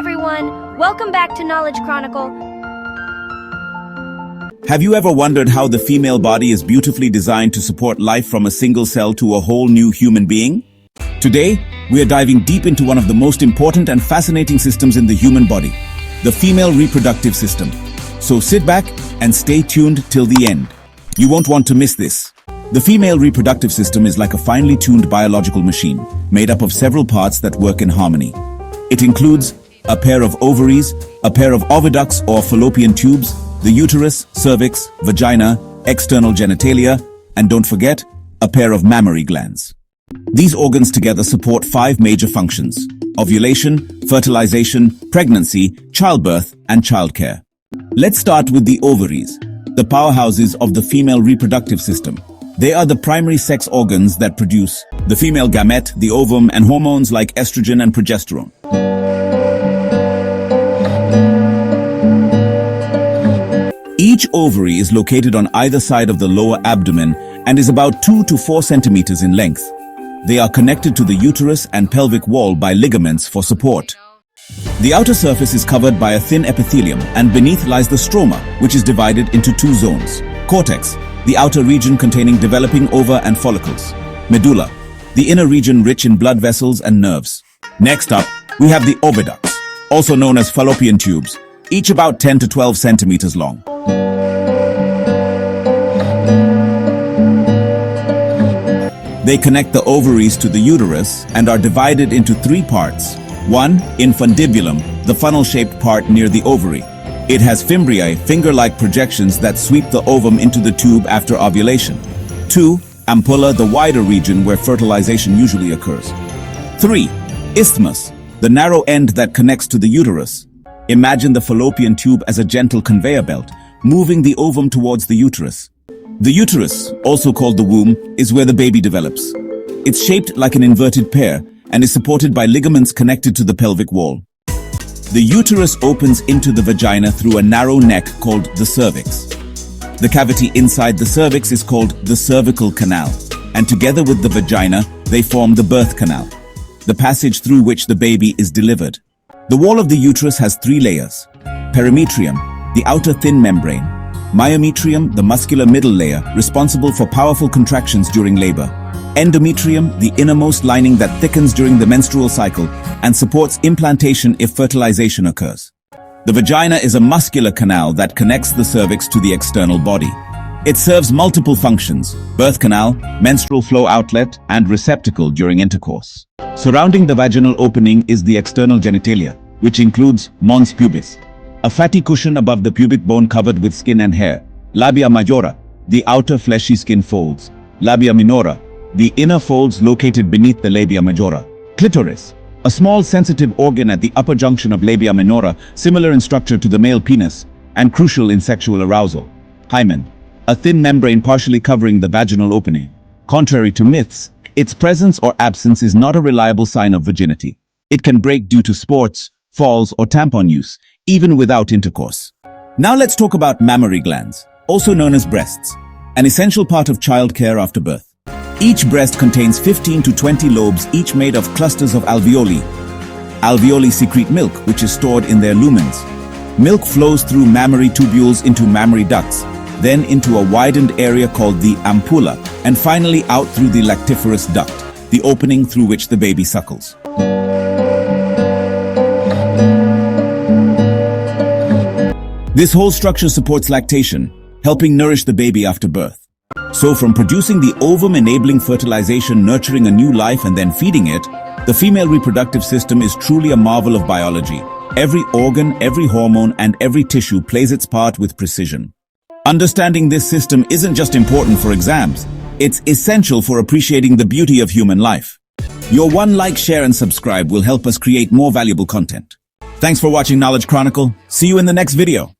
everyone, welcome back to Knowledge Chronicle. Have you ever wondered how the female body is beautifully designed to support life from a single cell to a whole new human being? Today, we are diving deep into one of the most important and fascinating systems in the human body, the female reproductive system. So sit back and stay tuned till the end. You won't want to miss this. The female reproductive system is like a finely tuned biological machine, made up of several parts that work in harmony. It includes a pair of ovaries, a pair of oviducts or fallopian tubes, the uterus, cervix, vagina, external genitalia, and don't forget, a pair of mammary glands. These organs together support 5 major functions: ovulation, fertilization, pregnancy, childbirth, and childcare. Let's start with the ovaries, the powerhouses of the female reproductive system. They are the primary sex organs that produce the female gamete, the ovum, and hormones like estrogen and progesterone. Each ovary is located on either side of the lower abdomen and is about 2 to 4 centimeters in length. They are connected to the uterus and pelvic wall by ligaments for support. The outer surface is covered by a thin epithelium, and beneath lies the stroma, which is divided into 2 zones. Cortex, the outer region containing developing ova and follicles. Medulla, the inner region rich in blood vessels and nerves. Next up, we have the oviducts, also known as fallopian tubes, each about 10 to 12 centimeters long. They connect the ovaries to the uterus and are divided into 3 parts. 1. Infundibulum, the funnel-shaped part near the ovary. It has fimbriae, finger-like projections that sweep the ovum into the tube after ovulation. 2. Ampulla, the wider region where fertilization usually occurs. 3. Isthmus, the narrow end that connects to the uterus. Imagine the fallopian tube as a gentle conveyor belt, moving the ovum towards the uterus. The uterus, also called the womb, is where the baby develops. It's shaped like an inverted pear and is supported by ligaments connected to the pelvic wall. The uterus opens into the vagina through a narrow neck called the cervix. The cavity inside the cervix is called the cervical canal, and together with the vagina, they form the birth canal, the passage through which the baby is delivered. The wall of the uterus has 3 layers: perimetrium, the outer thin membrane; myometrium, the muscular middle layer, responsible for powerful contractions during labor; endometrium, the innermost lining that thickens during the menstrual cycle and supports implantation if fertilization occurs. The vagina is a muscular canal that connects the cervix to the external body. It serves multiple functions: birth canal, menstrual flow outlet, and receptacle during intercourse. Surrounding the vaginal opening is the external genitalia, which includes mons pubis, a fatty cushion above the pubic bone covered with skin and hair; labia majora, the outer fleshy skin folds; labia minora, the inner folds located beneath the labia majora; clitoris, a small sensitive organ at the upper junction of labia minora, similar in structure to the male penis and crucial in sexual arousal; hymen, a thin membrane partially covering the vaginal opening. Contrary to myths, its presence or absence is not a reliable sign of virginity. It can break due to sports, falls, or tampon use, even without intercourse. Now let's talk about mammary glands, also known as breasts, an essential part of childcare after birth. Each breast contains 15 to 20 lobes, each made of clusters of alveoli. Alveoli secrete milk, which is stored in their lumens. Milk flows through mammary tubules into mammary ducts, then into a widened area called the ampulla, and finally out through the lactiferous duct, the opening through which the baby suckles. This whole structure supports lactation, helping nourish the baby after birth. So from producing the ovum, enabling fertilization, nurturing a new life, and then feeding it, the female reproductive system is truly a marvel of biology. Every organ, every hormone, and every tissue plays its part with precision. Understanding this system isn't just important for exams, it's essential for appreciating the beauty of human life. Your one like, share, and subscribe will help us create more valuable content. Thanks for watching Knowledge Chronicle. See you in the next video.